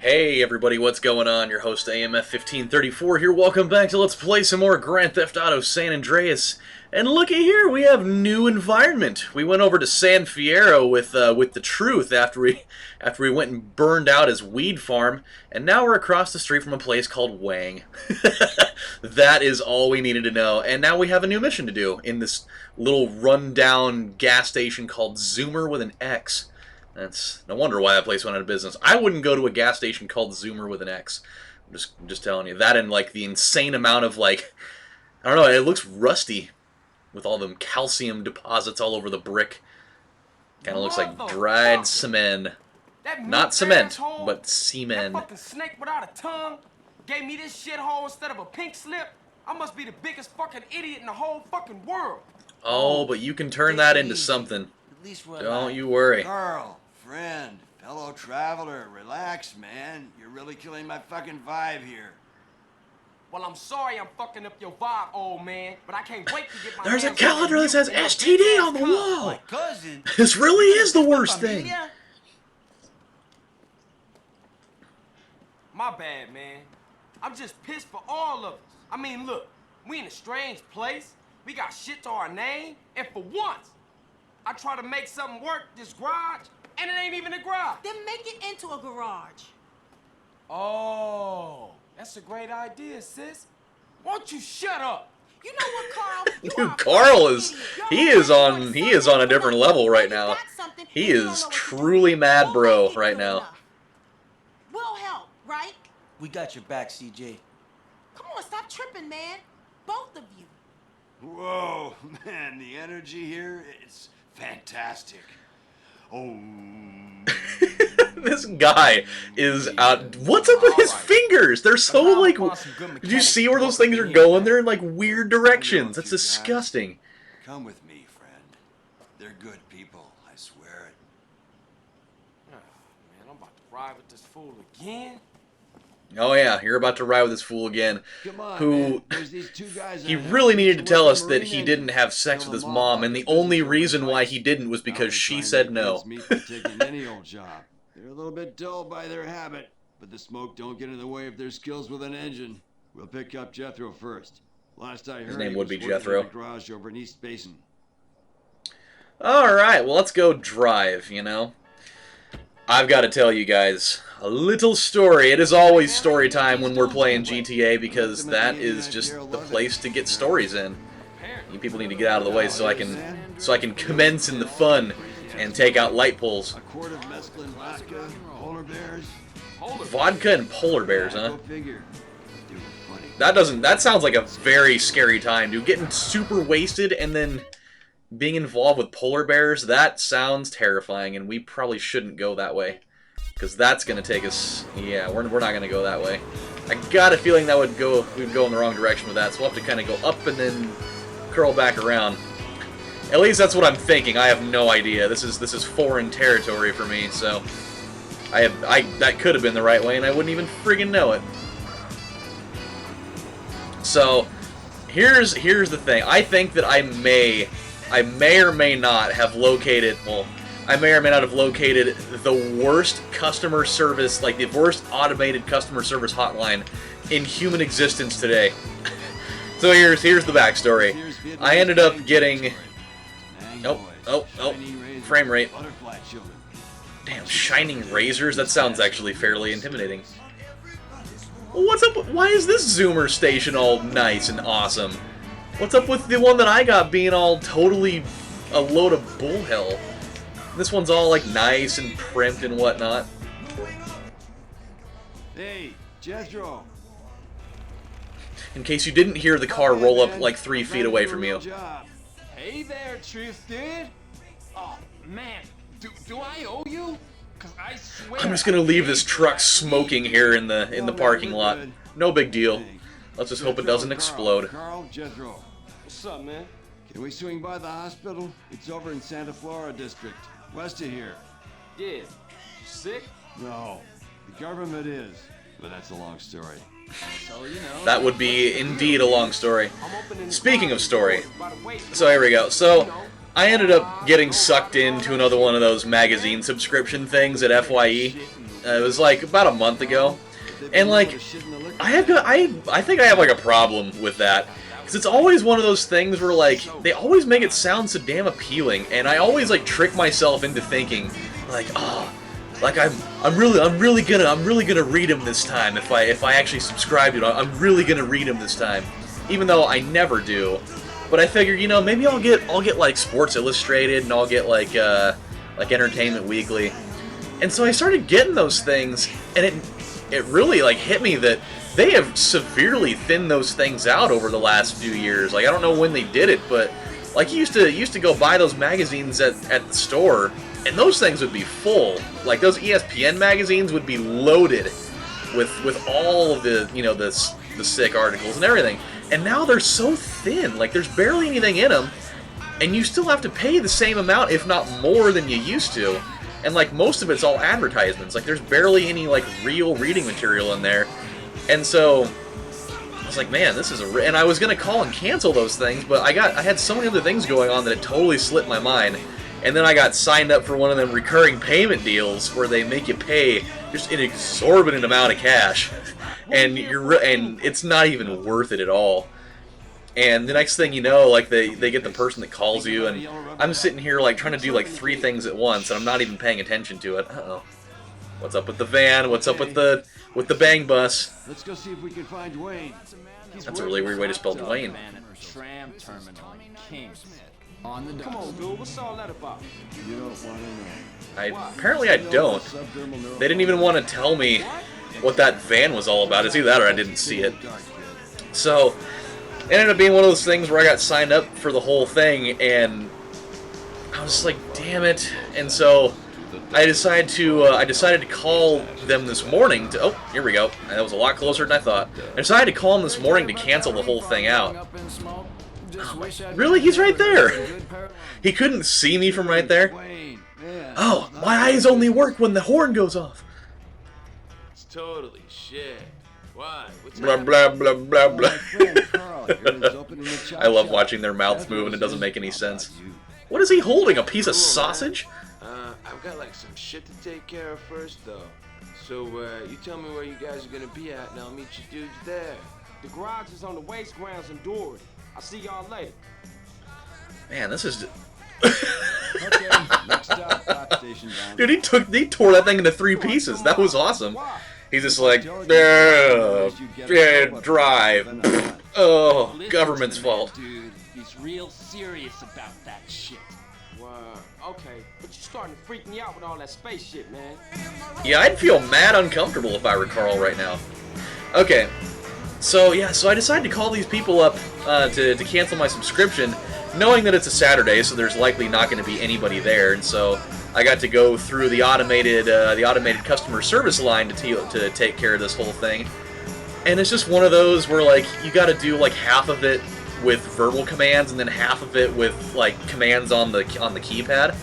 Hey everybody, what's going on? Your host AMF1534 here. Welcome back to Let's Play some more Grand Theft Auto San Andreas. And looky here, we have new environment. We went over to San Fierro with the truth after we went and burned out his weed farm, and now we're across the street from a place called Wang. That is all we needed to know. And now we have a new mission to do in this little rundown gas station called Zoomer with an X. That's no wonder why that place went out of business. I wouldn't go to a gas station called Zoomer with an X. I'm just telling you that, and like the insane amount of I don't know. It looks rusty with all them calcium deposits all over the brick. Kind of looks like dried cement. Not cement, but semen. That fucking snake without a tongue gave me this shithole instead of a pink slip. I must be the biggest fucking idiot in the whole fucking world. Oh, but you can turn that into something. Don't you worry. Girl, friend, fellow traveler, relax, man. You're really killing my fucking vibe here. Well, I'm sorry I'm fucking up your vibe, old man, but I can't wait to get my There's a hands on calendar you that says and your STD big on the ass wall. My cousin. This really is the worst thing. My bad, man. I'm just pissed for all of us. I mean, look, we in a strange place. We got shit to our name, and for once, I try to make something work this garage, and it ain't even a garage. Then make it into a garage. Oh, that's a great idea, sis. Won't you shut up? You know what, Carl? You Dude, are a Carl fucking is idiot. he is on a different level right now. He is truly mad bro right now. We'll help, right? We got your back, CJ. Come on, stop tripping, man. Both of you. Whoa, man, the energy here, it's fantastic. Oh. This guy is out. What's up with his fingers? They're so like. Did you see where those things are going? They're in like weird directions. That's disgusting. Come with me, friend. They're good people, I swear it. Oh, man, I'm about to ride with this fool again. Oh yeah, you're about to ride with this fool again. Come on, who man. There's these two guys he on really needed to tell us Marine that he engine. didn't have sex with his mom, and the only reason why he didn't was because she said no. Me from taking any old job. They're a little bit dull by their habit, but the smoke don't get in the way of their skills with an engine. We'll pick up Jethro first. Last I heard, His name he would was be working Jethro. in a garage over in East Basin. Alright, well let's go drive, you know. I've got to tell you guys a little story. It is always story time when we're playing GTA because that is just the place to get stories in. You people need to get out of the way so I can commence in the fun and take out light poles. A quart of mescaline vodka, polar bears. Vodka and polar bears, huh? Go figure. Dude, funny. That sounds like a very scary time, dude. Getting super wasted and then being involved with polar bears, that sounds terrifying, and we probably shouldn't go that way. Because that's going to take us... Yeah, we're not going to go that way. I got a feeling that we'd go in the wrong direction with that, so we'll have to kind of go up and then curl back around. At least that's what I'm thinking. I have no idea. This is foreign territory for me, so... that could have been the right way, and I wouldn't even friggin' know it. So, here's the thing. I think that I may or may not have located, well, I may or may not have located the worst customer service, like the worst automated customer service hotline in human existence today. So here's the backstory. I ended up getting, oh, frame rate. Damn, shining razors? That sounds actually fairly intimidating. What's up? Why is this Zoomer station all nice and awesome? What's up with the one that I got being all totally a load of bullhell? This one's all like nice and primped and whatnot. Hey, Jethro. In case you didn't hear the car roll up like 3 feet away from you. Hey there, Truth Dude. Oh, man, do I owe you? 'Cause I swear I'm just gonna leave this truck smoking here in the parking lot. No big deal. Let's just hope it doesn't explode. Carl, Jethro. What's up, man? Can we swing by the hospital? It's over in Santa Flora district, west of here. Yeah. You sick? No, the government is, but that's a long story. So, you know. That would be indeed a long story. I'm opening Speaking of story, by the way, so here we go. So, I ended up getting sucked into another one of those magazine subscription things at FYE. It was like about a month ago, and like I think I have like a problem with that, because it's always one of those things where like they always make it sound so damn appealing, and I always like trick myself into thinking like, oh, like I'm really gonna read him this time if I actually subscribe to it. I'm really gonna read him this time, even though I never do. But I figure, you know, maybe I'll get like Sports Illustrated, and I'll get like Entertainment Weekly. And so I started getting those things, and it really like hit me that they have severely thinned those things out over the last few years. Like, I don't know when they did it, but like you used to go buy those magazines at the store, and those things would be full. Like those ESPN magazines would be loaded with all of the, you know, the sick articles and everything. And now they're so thin. Like, there's barely anything in them, and you still have to pay the same amount, if not more, than you used to. And like most of it's all advertisements. Like, there's barely any like real reading material in there. And so I was like, man, this is and I was gonna call and cancel those things, but I had so many other things going on that it totally slipped my mind. And then I got signed up for one of them recurring payment deals where they make you pay just an exorbitant amount of cash, and it's not even worth it at all. And the next thing you know, like they get the person that calls you, and I'm sitting here like trying to do like 3 things at once, and I'm not even paying attention to it. Uh-oh. What's up with the van? What's up with the bang bus? Let's go see if we can find Dwayne. That's a really weird way to spell Dwayne. Tram terminal in Kings. On the dock. Come on, dude. What's all that about? You don't want to know. Apparently I don't. They didn't even want to tell me what that van was all about. It's either that or I didn't see it. So it ended up being one of those things where I got signed up for the whole thing, and I was like, damn it. And so I decided to call them this morning to, oh, here we go. That was a lot closer than I thought. I decided to call them this morning to cancel the whole thing out. Really? He's right there. He couldn't see me from right there. Oh, my eyes only work when the horn goes off. It's totally shit. Why? What's Blah, blah, blah, blah, blah. I love watching their mouths move, and it doesn't make any sense. What is he holding? A piece of sausage? I've got like some shit to take care of first, though. So, you tell me where you guys are gonna be at, and I'll meet you dudes there. The garage is on the waste grounds in Dory. I'll see y'all later. Man, this is... Okay, next stop, top station down. Dude, he tore that thing into 3 pieces. That was awesome. He's just like, drive. Oh, government's fault. Dude, he's real serious about that shit. Wow. Okay, but you're starting to freak me out with all that space shit, man. Yeah, I'd feel mad uncomfortable if I were Carl right now. Okay, so yeah, so I decided to call these people up to cancel my subscription, knowing that it's a Saturday, so there's likely not going to be anybody there, and so I got to go through the automated customer service line to take care of this whole thing. And it's just one of those where like you got to do like half of it with verbal commands and then half of it with like commands on the keypad.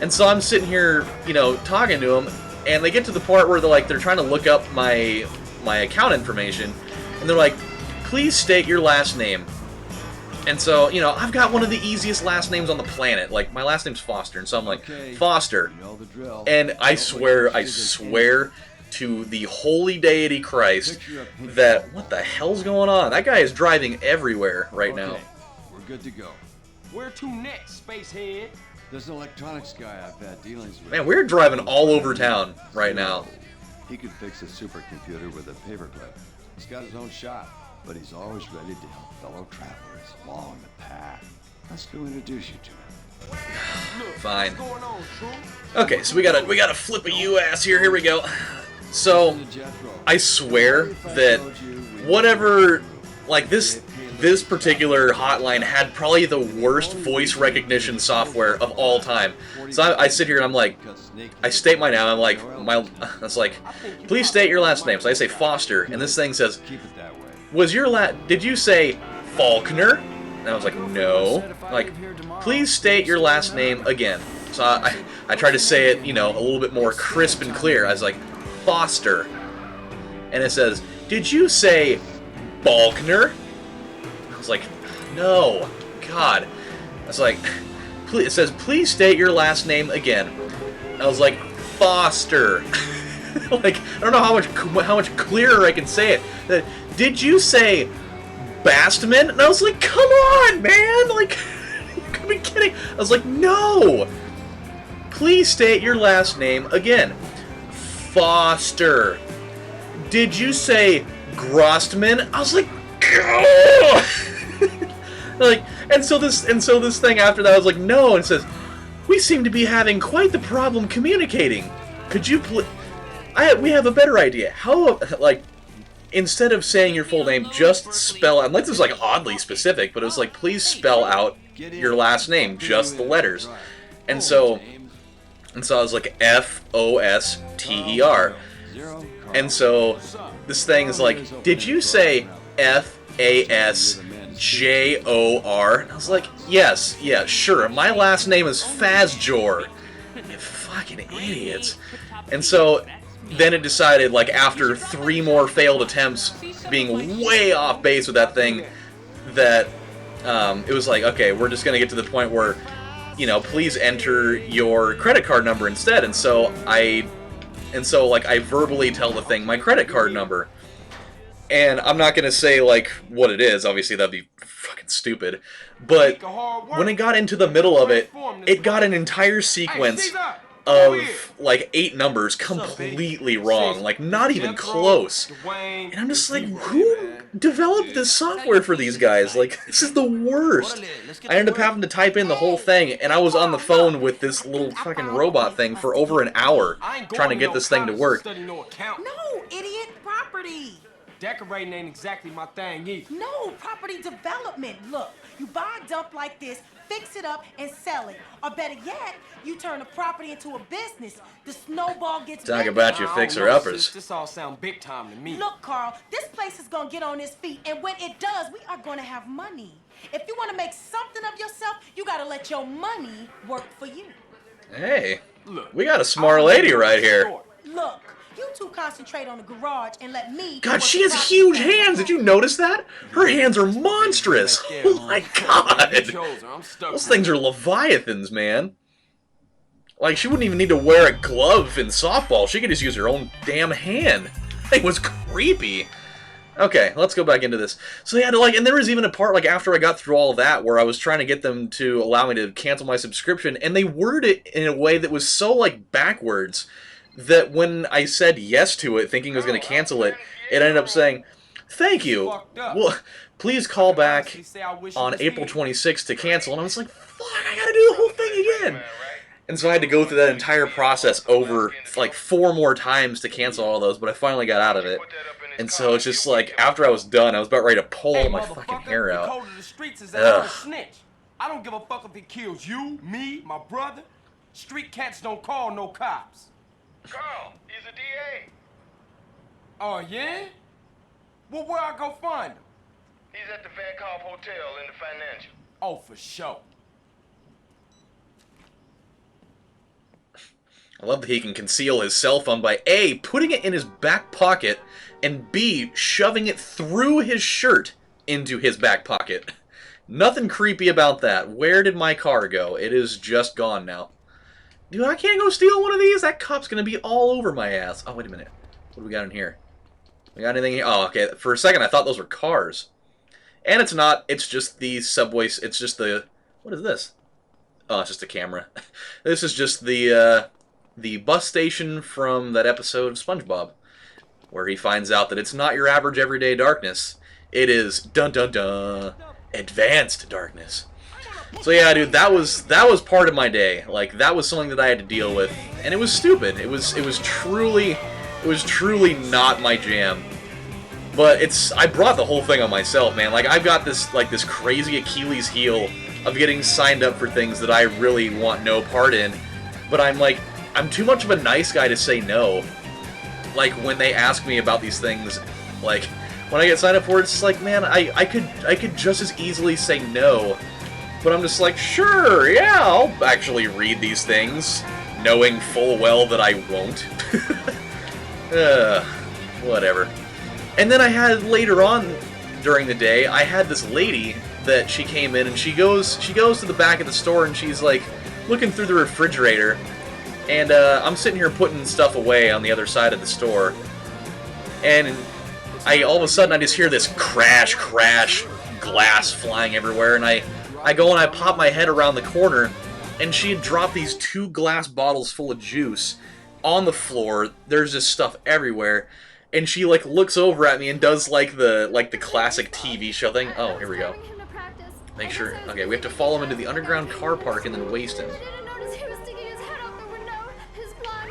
And so I'm sitting here, you know, talking to them, and they get to the part where they're trying to look up my account information, and they're like, "Please state your last name." And so, you know, I've got one of the easiest last names on the planet. Like, my last name's Foster, and so I'm like, Foster. You know the drill. And I swear to the holy deity Christ that, what the hell's going on? That guy is driving everywhere right now. We're good to go. Where to next, spacehead? There's an electronics guy I've had dealings with. Man, we're driving all over town right now. He could fix a supercomputer with a paperclip. He's got his own shop, but he's always ready to help fellow travelers along the path. Let's go introduce you to him. Fine. What's going on, True? Okay, so we gotta flip a U-ass here. Here we go. So, I swear that whatever, like this particular hotline had probably the worst voice recognition software of all time. So I sit here and I'm like, I state my name. I'm like, that's like, please state your last name. So I say Foster, and this thing says, Keep it that way. did you say Faulkner? And I was like, no. Like, please state your last name again. So I tried to say it, you know, a little bit more crisp and clear. I was like, Foster. And it says, did you say Faulkner? I was like, no. God. I was like, it says, please state your last name again. I was like, Foster. Like, I don't know how much clearer I can say it. Did you say Bastman? And I was like, come on, man! Like, you could be kidding. I was like, no! Please state your last name again. Foster. Did you say Grostman? I was like, oh! Like, and so this thing after that, I was like, no, and it says, we seem to be having quite the problem communicating. Could you we have a better idea. How, like, instead of saying your full name, just spell out, like, this was like oddly specific, but it was like, please spell out your last name, just the letters. And so I was like, Foster. And so this thing is like, did you say Fasjor? And I was like, yes, yeah, sure. My last name is Fazjor. You fucking idiots. And so then it decided, like, after 3 more failed attempts, being way off base with that thing, that it was like, okay, we're just gonna get to the point where, you know, please enter your credit card number instead. And so I verbally tell the thing my credit card number. And I'm not gonna say, like, what it is, obviously that'd be fucking stupid. But when it got into the middle of it, it got an entire sequence of, like, 8 numbers completely wrong. Like, not even close. And I'm just like, who developed this software for these guys? Like, this is the worst. I ended up having to type in the whole thing, and I was on the phone with this little fucking robot thing for over an hour trying to get this thing to work. No, idiot, property. Decorating ain't exactly my thing either. No, property development. Look, you buy a dump like this, fix it up, and sell it. Or better yet, you turn the property into a business. The snowball gets Talk bigger. about your fixer-uppers. This all sound big time to me. Look, Carl, this place is gonna get on its feet, and when it does, we are gonna have money. If you wanna make something of yourself, you gotta let your money work for you. Hey, Look, we got a smart lady right here. Look, you two concentrate on the garage and let me... God, she has huge hands. Did you notice that? Her hands are monstrous. Oh my god. Those things are leviathans, man. Like, she wouldn't even need to wear a glove in softball. She could just use her own damn hand. It was creepy. Okay, let's go back into this. So they had to, like, and there was even a part, like, after I got through all of that, where I was trying to get them to allow me to cancel my subscription, and they worded it in a way that was so, like, backwards, that when I said yes to it, thinking I was going to cancel it, it ended up saying, thank you. Well, please call back on April 26th to cancel. And I was like, fuck, I got to do the whole thing again. And so I had to go through that entire process over, like, 4 more times to cancel all those, but I finally got out of it. And so it's just like, after I was done, I was about ready to pull all my fucking hair out. Code of the streets is that I'm a snitch. I don't give a fuck if it kills you, me, my brother. Street cats don't call no cops. Carl, he's a DA. Oh, yeah? Well, where I go find him? He's at the Vankov Hotel in the Financial. Oh, for sure. I love that he can conceal his cell phone by A, putting it in his back pocket, and B, shoving it through his shirt into his back pocket. Nothing creepy about that. Where did my car go? It is just gone now. Dude, I can't go steal one of these? That cop's gonna be all over my ass. Oh, wait a minute. What do we got in here? We got anything here? Oh, okay. For a second, I thought those were cars. And it's not. It's just the subway. It's just the... What is this? Oh, it's just a camera. This is just the bus station from that episode of SpongeBob, where he finds out that it's not your average everyday darkness. It is, dun-dun-dun, advanced darkness. So yeah, dude, that was part of my day. Like, that was something that I had to deal with, and it was stupid. It was truly not my jam. But I brought the whole thing on myself, man. Like, I've got this crazy Achilles heel of getting signed up for things that I really want no part in. But I'm too much of a nice guy to say no. Like, when they ask me about these things, like, when I get signed up for it, it's just like, man, I could just as easily say no. But I'm just like, sure, yeah, I'll actually read these things, knowing full well that I won't. Whatever. And then I had, later on during the day, I had this lady that she came in, and she goes to the back of the store, and she's like, looking through the refrigerator, And I'm sitting here putting stuff away on the other side of the store, and all of a sudden I just hear this crash, glass flying everywhere, and I go and I pop my head around the corner, and she had dropped these 2 glass bottles full of juice on the floor. There's just stuff everywhere, and she like looks over at me and does like the classic TV show thing. Oh, here we go. Make sure. Okay, we have to follow him into the underground car park and then waste him.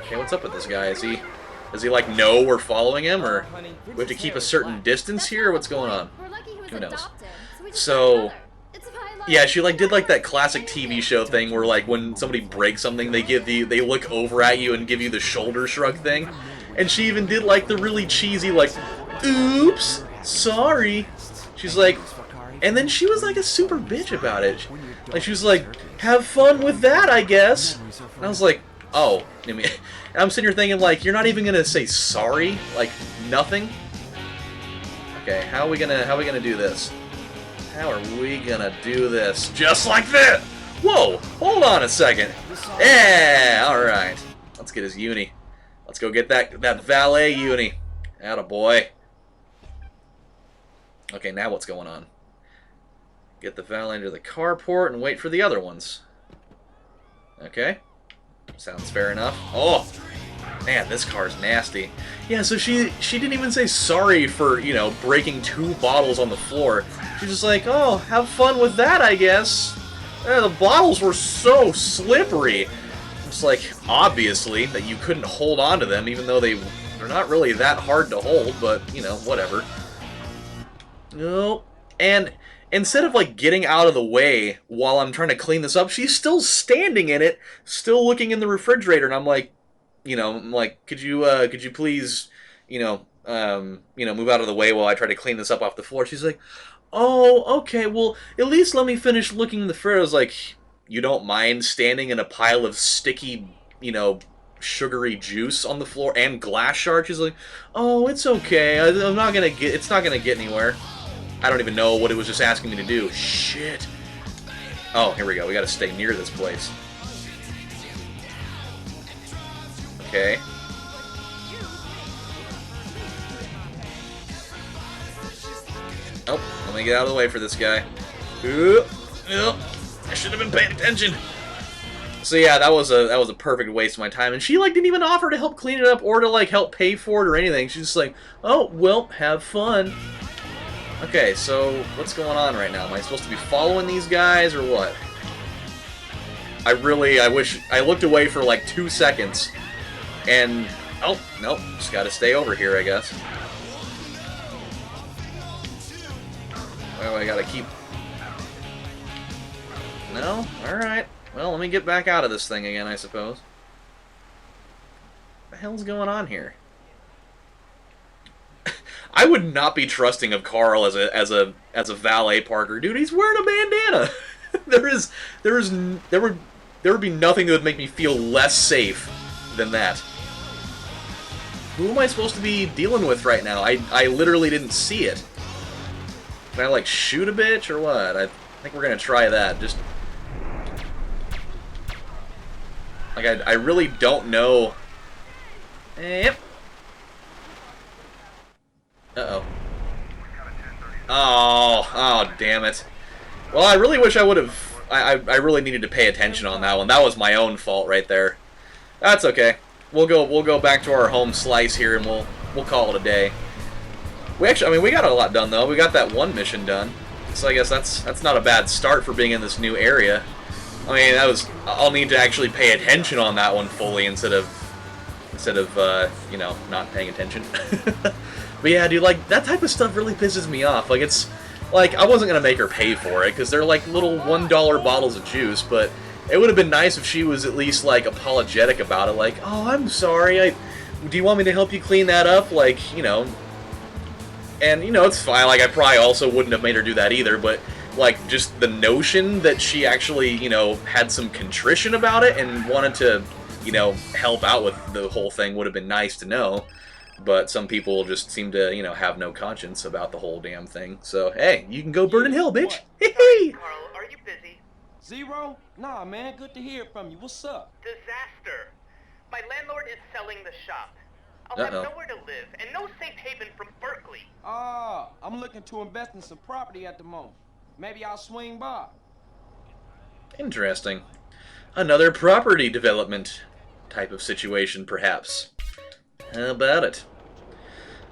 Okay, what's up with this guy? Does he like know we're following him, or we have to keep a certain distance here, or what's going on? Who knows? So, yeah, she like did like that classic TV show thing where like when somebody breaks something, they look over at you and give you the shoulder shrug thing, and she even did like the really cheesy like, "Oops, sorry." She's like, and then she was like a super bitch about it. Like she was like, "Have fun with that, I guess." And I was like, oh, I mean, I'm sitting here thinking, like, you're not even gonna say sorry, like nothing. Okay, how are we gonna do this? How are we gonna do this? Just like this! Whoa! Hold on a second. Yeah, all right. Let's get his uni. Let's go get that valet uni. Attaboy. Okay, now what's going on? Get the valet into the carport and wait for the other ones. Okay. Sounds fair enough. Oh! Man, this car's nasty. Yeah, so she didn't even say sorry for, you know, breaking 2 bottles on the floor. She's just like, oh, have fun with that, I guess. The bottles were so slippery. It's like, obviously, that you couldn't hold on to them, even though they're not really that hard to hold, but, you know, whatever. No. And instead of, like, getting out of the way while I'm trying to clean this up, she's still standing in it, still looking in the refrigerator, and I'm like, could you please, move out of the way while I try to clean this up off the floor? She's like, oh, okay, well, at least let me finish looking in the fridge. I was like, you don't mind standing in a pile of sticky, sugary juice on the floor and glass shards? She's like, oh, it's okay. It's not gonna get anywhere. I don't even know what it was just asking me to do. Shit. Oh, here we go. We gotta stay near this place. Okay. Oh, let me get out of the way for this guy. I should have been paying attention. So yeah, that was a perfect waste of my time, and she like didn't even offer to help clean it up or to like help pay for it or anything. She's just like, oh well, have fun. Okay, so what's going on right now? Am I supposed to be following these guys or what? I wish I looked away for like 2 seconds. And, oh, nope, just gotta stay over here, I guess. Well, I gotta keep... No? Alright. Well, let me get back out of this thing again, I suppose. What the hell's going on here? I would not be trusting of Carl as a valet parker. Dude, he's wearing a bandana! there would be nothing that would make me feel less safe than that. Who am I supposed to be dealing with right now? I literally didn't see it. Can I, like, shoot a bitch or what? I think we're gonna try that. Just... Like, I really don't know... Yep. Uh-oh. Oh, damn it. Well, I really wish I would have... I really needed to pay attention on that one. That was my own fault right there. That's okay. We'll go back to our home slice here, and we'll call it a day. We got a lot done though. We got that one mission done, so I guess that's not a bad start for being in this new area. I mean, I'll need to actually pay attention on that one fully instead of not paying attention. But yeah, dude, like that type of stuff really pisses me off. Like it's like I wasn't gonna make her pay for it because they're like little $1 bottles of juice, but it would have been nice if she was at least, like, apologetic about it. Like, oh, I'm sorry. Do you want me to help you clean that up? Like, And, it's fine. Like, I probably also wouldn't have made her do that either. But, like, just the notion that she actually, had some contrition about it and wanted to, help out with the whole thing would have been nice to know. But some people just seem to, have no conscience about the whole damn thing. So, hey, you can go burn in hell, bitch. Hey! Carl, are you busy? Zero? Nah, man, good to hear from you. What's up? Disaster. My landlord is selling the shop. I'll Uh-oh. have nowhere to live and no safe haven from Berkeley. I'm looking to invest in some property at the moment. Maybe I'll swing by. Interesting. Another property development type of situation, perhaps. How about it?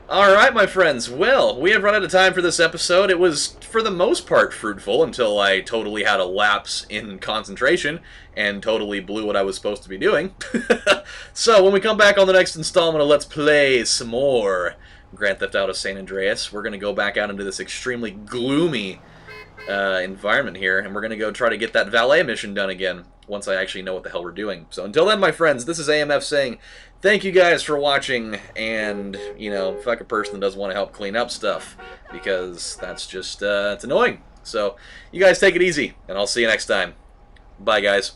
Alright, my friends. Well, we have run out of time for this episode. It was, for the most part, fruitful until I totally had a lapse in concentration and totally blew what I was supposed to be doing. So, when we come back on the next installment of Let's Play some more Grand Theft Auto San Andreas, we're going to go back out into this extremely gloomy environment here, and we're going to go try to get that valet mission done again once I actually know what the hell we're doing. So until then, my friends, this is AMF saying thank you guys for watching, and, you know, fuck a person that doesn't want to help clean up stuff, because that's just, it's annoying. So, you guys take it easy, and I'll see you next time. Bye, guys.